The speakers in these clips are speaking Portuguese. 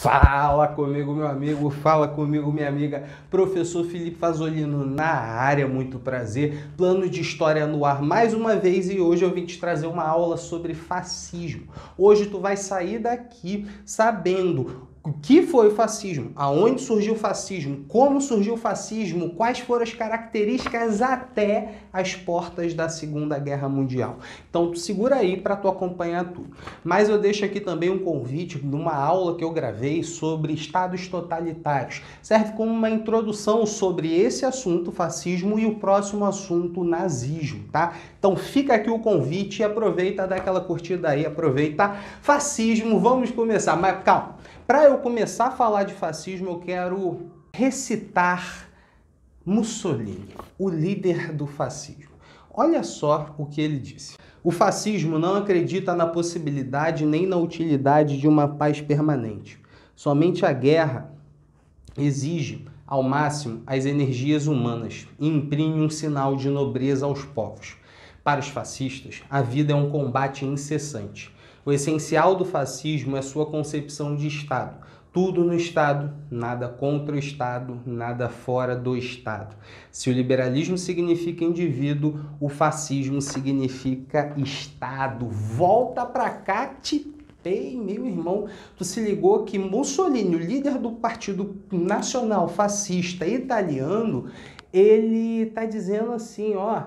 Fala comigo, meu amigo, fala comigo, minha amiga. Professor Felipe Fazolino na área, muito prazer. Plano de História no ar mais uma vez e hoje eu vim te trazer uma aula sobre fascismo. Hoje tu vai sair daqui sabendo o que foi o fascismo, aonde surgiu o fascismo, como surgiu o fascismo, quais foram as características até as portas da Segunda Guerra Mundial. Então tu segura aí para tu acompanhar tudo. Mas eu deixo aqui também um convite de uma aula que eu gravei sobre estados totalitários. Serve como uma introdução sobre esse assunto, fascismo, e o próximo assunto, nazismo, tá? Então fica aqui o convite e aproveita, dá aquela curtida aí, aproveita. Fascismo, vamos começar, mas calma. Para eu começar a falar de fascismo, eu quero recitar Mussolini, o líder do fascismo. Olha só o que ele disse. O fascismo não acredita na possibilidade nem na utilidade de uma paz permanente. Somente a guerra exige, ao máximo, as energias humanas e imprime um sinal de nobreza aos povos. Para os fascistas, a vida é um combate incessante. O essencial do fascismo é sua concepção de Estado. Tudo no Estado, nada contra o Estado, nada fora do Estado. Se o liberalismo significa indivíduo, o fascismo significa Estado. Volta pra cá, Ei, meu irmão, tu se ligou que Mussolini, o líder do Partido Nacional Fascista Italiano, ele tá dizendo assim, ó,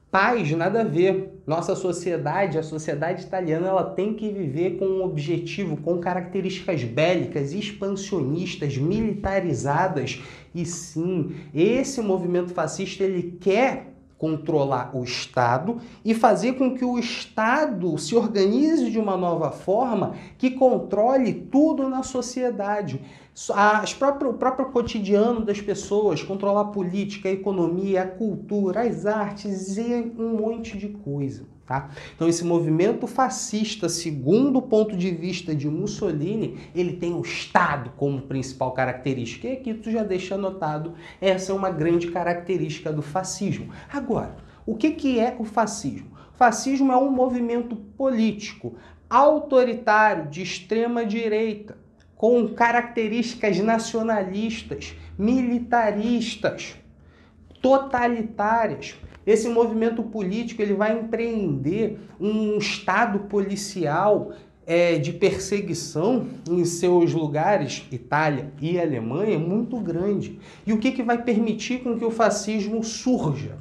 paz, nada a ver. Nossa sociedade, a sociedade italiana, ela tem que viver com um objetivo, com características bélicas, expansionistas, militarizadas. E sim, esse movimento fascista, ele quer controlar o Estado e fazer com que o Estado se organize de uma nova forma que controle tudo na sociedade. O próprio cotidiano das pessoas, controlar a política, a economia, a cultura, as artes e um monte de coisa. Tá? Então esse movimento fascista, segundo o ponto de vista de Mussolini, ele tem o Estado como principal característica. E aqui tu já deixa anotado, essa é uma grande característica do fascismo. Agora, o que é o fascismo? O fascismo é um movimento político autoritário de extrema direita, com características nacionalistas, militaristas, totalitárias. Esse movimento político ele vai empreender um estado policial de perseguição em seus lugares, Itália e Alemanha, muito grande. E o que vai permitir com que o fascismo surja?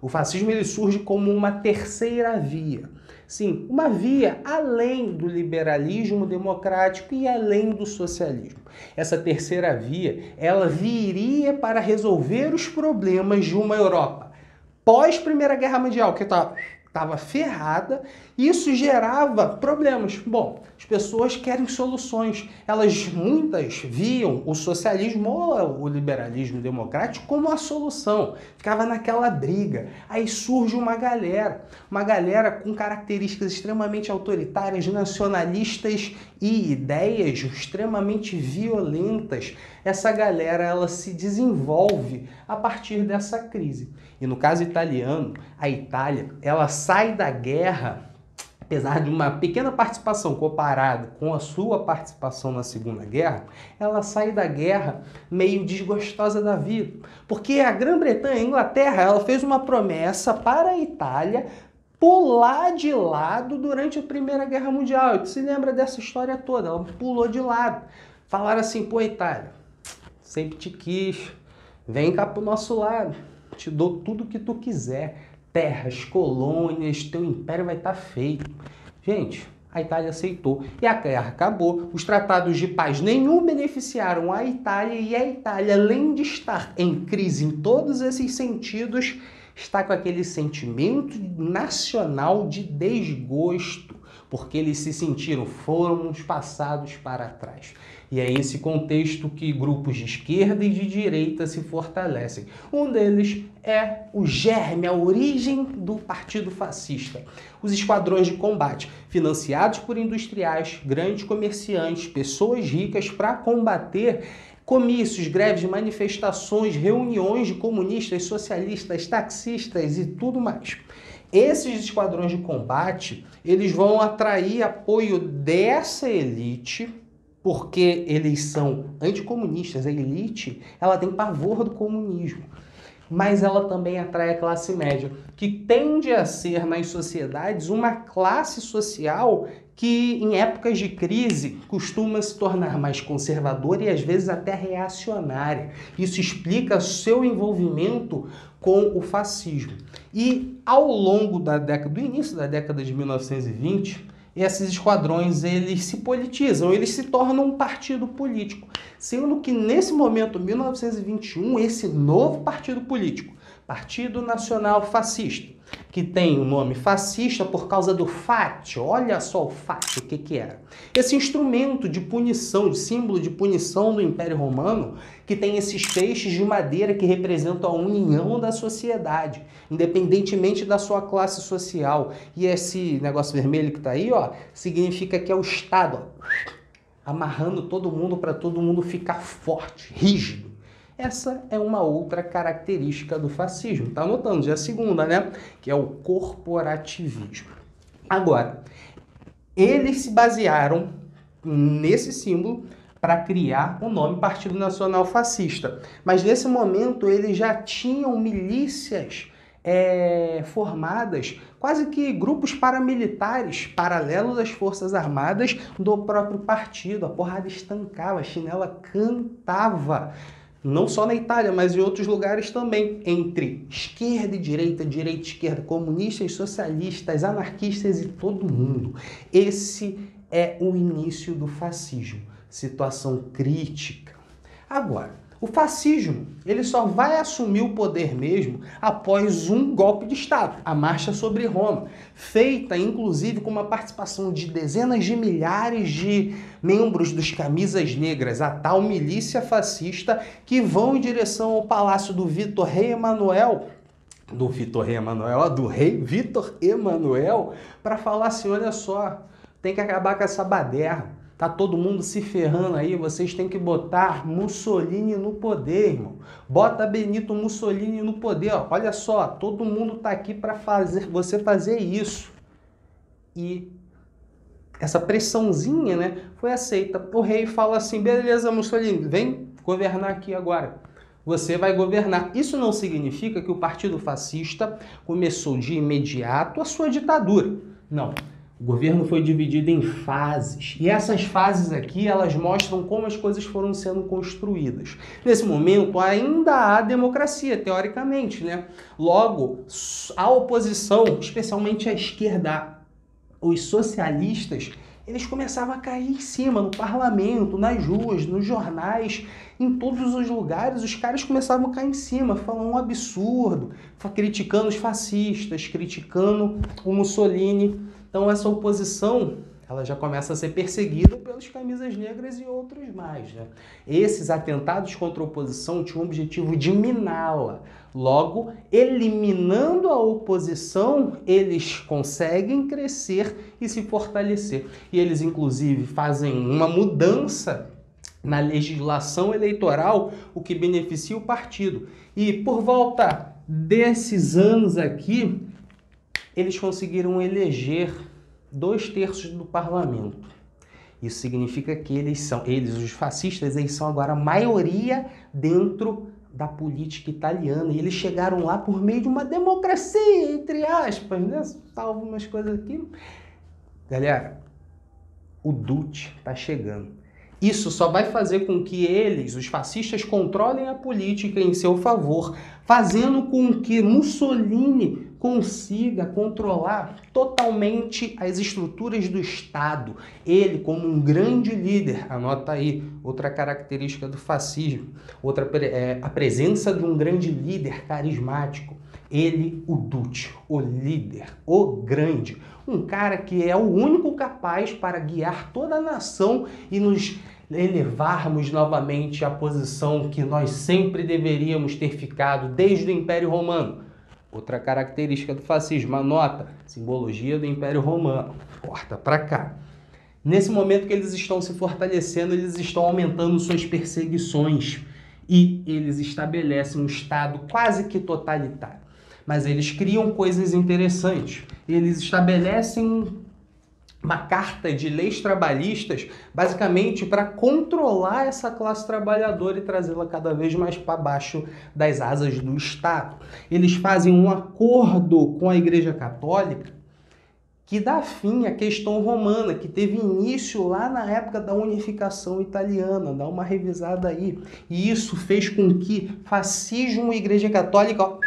O fascismo ele surge como uma terceira via. Sim, uma via além do liberalismo democrático e além do socialismo. Essa terceira via, ela viria para resolver os problemas de uma Europa pós Primeira Guerra Mundial, que estava ferrada, e isso gerava problemas. Bom, as pessoas querem soluções. Muitas viam o socialismo ou o liberalismo democrático como a solução. Ficava naquela briga. Aí surge uma galera com características extremamente autoritárias, nacionalistas e ideias extremamente violentas. Essa galera, ela se desenvolve a partir dessa crise. E no caso italiano, a Itália, ela sai da guerra, apesar de uma pequena participação comparada com a sua participação na Segunda Guerra, ela sai da guerra meio desgostosa da vida. Porque a Grã-Bretanha, a Inglaterra, ela fez uma promessa para a Itália pular de lado durante a Primeira Guerra Mundial. E tu se lembra dessa história toda, ela pulou de lado. Falaram assim, pô, Itália, sempre te quis, vem cá pro nosso lado, te dou tudo o que tu quiser, terras, colônias, teu império vai estar feito. Gente, a Itália aceitou e a guerra acabou. Os tratados de paz nenhum beneficiaram a Itália e a Itália, além de estar em crise em todos esses sentidos, está com aquele sentimento nacional de desgosto, porque eles se sentiram, foram passados para trás. E é esse contexto que grupos de esquerda e de direita se fortalecem. Um deles é o germe, a origem do Partido Fascista. Os esquadrões de combate, financiados por industriais, grandes comerciantes, pessoas ricas para combater comícios, greves, manifestações, reuniões de comunistas, socialistas, taxistas e tudo mais. Esses esquadrões de combate, eles vão atrair apoio dessa elite porque eles são anticomunistas. A elite, ela tem pavor do comunismo, mas ela também atrai a classe média, que tende a ser nas sociedades uma classe social que em épocas de crise costuma se tornar mais conservadora e às vezes até reacionária. Isso explica seu envolvimento com o fascismo. E ao longo do início da década de 1920, esses esquadrões eles se politizam, eles se tornam um partido político, sendo que nesse momento, 1921, esse novo partido político, Partido Nacional Fascista, que tem o nome fascista por causa do FAT, olha só o FAT, o que era? Esse instrumento de punição, de símbolo de punição do Império Romano, que tem esses feixes de madeira que representam a união da sociedade, independentemente da sua classe social. E esse negócio vermelho que está aí, ó, significa que é o Estado, ó, amarrando todo mundo para todo mundo ficar forte, rígido. Essa é uma outra característica do fascismo. Tá anotando? Já é a segunda, né? Que é o corporativismo. Agora, eles se basearam nesse símbolo para criar o nome Partido Nacional Fascista. Mas nesse momento eles já tinham milícias formadas, quase que grupos paramilitares paralelos às Forças Armadas do próprio partido. A porrada estancava, a chinela cantava. Não só na Itália, mas em outros lugares também, entre esquerda e direita e esquerda, comunistas, socialistas, anarquistas e todo mundo. Esse é o início do fascismo, situação crítica. Agora, o fascismo, ele só vai assumir o poder mesmo após um golpe de Estado, a Marcha sobre Roma, feita inclusive com uma participação de dezenas de milhares de membros dos Camisas Negras, a tal milícia fascista que vão em direção ao palácio do rei Vítor Emanuel, para falar assim, olha só, tem que acabar com essa baderna. Tá todo mundo se ferrando aí, vocês têm que botar Mussolini no poder, irmão. Bota Benito Mussolini no poder, ó. Olha só, todo mundo tá aqui para você fazer isso. E essa pressãozinha, né, foi aceita. O rei fala assim, beleza, Mussolini, vem governar aqui agora. Você vai governar. Isso não significa que o Partido Fascista começou de imediato a sua ditadura. Não. O governo foi dividido em fases, e essas fases aqui, elas mostram como as coisas foram sendo construídas. Nesse momento, ainda há democracia, teoricamente, né? Logo, a oposição, especialmente a esquerda, os socialistas, eles começavam a cair em cima, no parlamento, nas ruas, nos jornais, em todos os lugares, os caras começavam a cair em cima, falando um absurdo, criticando os fascistas, criticando o Mussolini. Então essa oposição, ela já começa a ser perseguida pelos Camisas Negras e outros mais, né? Esses atentados contra a oposição tinham o objetivo de miná-la. Logo, eliminando a oposição, eles conseguem crescer e se fortalecer. E eles, inclusive, fazem uma mudança na legislação eleitoral, o que beneficia o partido. E por volta desses anos aqui, eles conseguiram eleger 2/3 do parlamento. Isso significa que eles, os fascistas, eles são agora a maioria dentro da política italiana. E eles chegaram lá por meio de uma democracia, entre aspas, né? Salvo umas coisas aqui. Galera, o Duce está chegando. Isso só vai fazer com que eles, os fascistas, controlem a política em seu favor, fazendo com que Mussolini consiga controlar totalmente as estruturas do Estado. Ele, como um grande líder, anota aí, outra característica do fascismo, a presença de um grande líder carismático. Ele, o Duce, o líder, o grande, um cara que é o único capaz para guiar toda a nação e nos elevarmos novamente à posição que nós sempre deveríamos ter ficado desde o Império Romano. Outra característica do fascismo, anota, simbologia do Império Romano, corta para cá. Nesse momento que eles estão se fortalecendo, eles estão aumentando suas perseguições e eles estabelecem um Estado quase que totalitário. Mas eles criam coisas interessantes. Eles estabelecem uma carta de leis trabalhistas, basicamente para controlar essa classe trabalhadora e trazê-la cada vez mais para baixo das asas do Estado. Eles fazem um acordo com a Igreja Católica que dá fim à questão romana, que teve início lá na época da unificação italiana. Dá uma revisada aí. E isso fez com que fascismo e Igreja Católica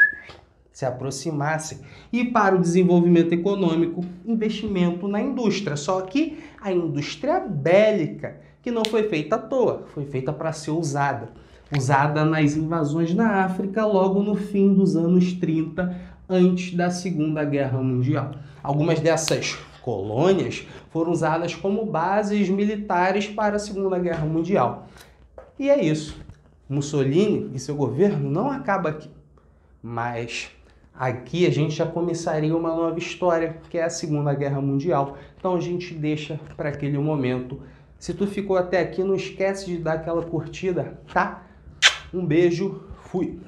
se aproximassem. E para o desenvolvimento econômico, investimento na indústria. Só que a indústria bélica, que não foi feita à toa, foi feita para ser usada. Usada nas invasões na África logo no fim dos anos 30, antes da Segunda Guerra Mundial. Algumas dessas colônias foram usadas como bases militares para a Segunda Guerra Mundial. E é isso. Mussolini e seu governo não acaba aqui. Mas aqui a gente já começaria uma nova história, que é a Segunda Guerra Mundial. Então a gente deixa para aquele momento. Se tu ficou até aqui, não esquece de dar aquela curtida, tá? Um beijo, fui!